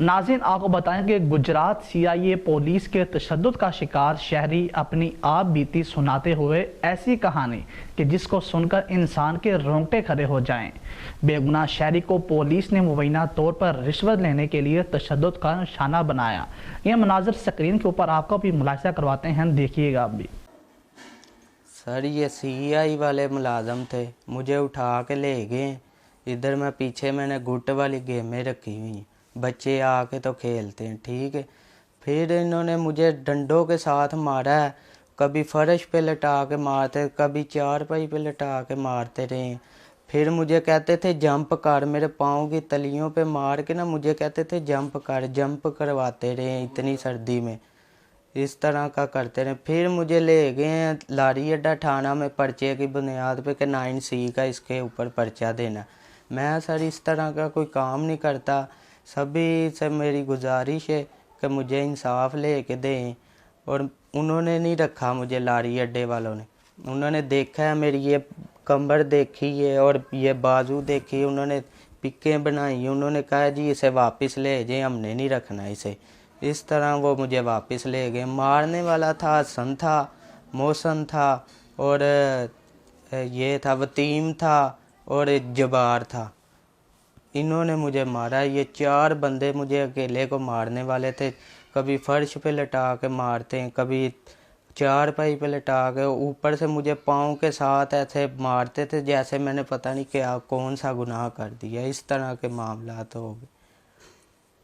नाज़रीन, आपको बताएं कि गुजरात सीआईए पुलिस के तशद्दुद का शिकार शहरी अपनी आप बीती सुनाते हुए ऐसी कहानी कि जिसको सुनकर इंसान के रोंगटे खड़े हो जाएं। बेगुनाह शहरी को पुलिस ने मुबैना तौर पर रिश्वत लेने के लिए तशद्दुद का निशाना बनाया। यह मनाजर स्क्रीन के ऊपर आपको भी मुलाहिजा करवाते हैं, देखिएगा आप भी। सर, ये सीआई वाले मुलाजम थे, मुझे उठा के ले गए। इधर मैं पीछे मैंने गुट वाली गेमें रखी हुई हैं, बच्चे आके तो खेलते हैं, ठीक है। फिर इन्होंने मुझे डंडों के साथ मारा है, कभी फर्श पे लटा के मारते, कभी चारपाई पे लटा के मारते रहे। फिर मुझे कहते थे जंप कर, मेरे पाँव की तलियों पे मार के ना मुझे कहते थे जंप कर, जंप करवाते रहे इतनी सर्दी में, इस तरह का करते रहे। फिर मुझे ले गए हैं लारी अड्डा थाना में पर्चे की बुनियाद पे कि 9C का इसके ऊपर पर्चा देना। मैं सर इस तरह का कोई काम नहीं करता। सभी से मेरी गुजारिश है कि मुझे इंसाफ ले के दें। और उन्होंने नहीं रखा मुझे, लारी अड्डे वालों ने, उन्होंने देखा है मेरी ये कमर देखी है और ये बाजू देखी, उन्होंने पिकें बनाई, उन्होंने कहा जी इसे वापस ले जाए, हमने नहीं रखना इसे। इस तरह वो मुझे वापस ले गए। मारने वाला था हसन था, मौसन था, और ये था वतीम था, और जबार था। इन्होंने मुझे मारा। ये 4 बंदे मुझे अकेले को मारने वाले थे। कभी फर्श पे लटा के मारते हैं, कभी चारपाई पे लटा के, ऊपर से मुझे पाँव के साथ ऐसे मारते थे जैसे मैंने पता नहीं क्या कौन सा गुनाह कर दिया। इस तरह के मामला तो हो गए।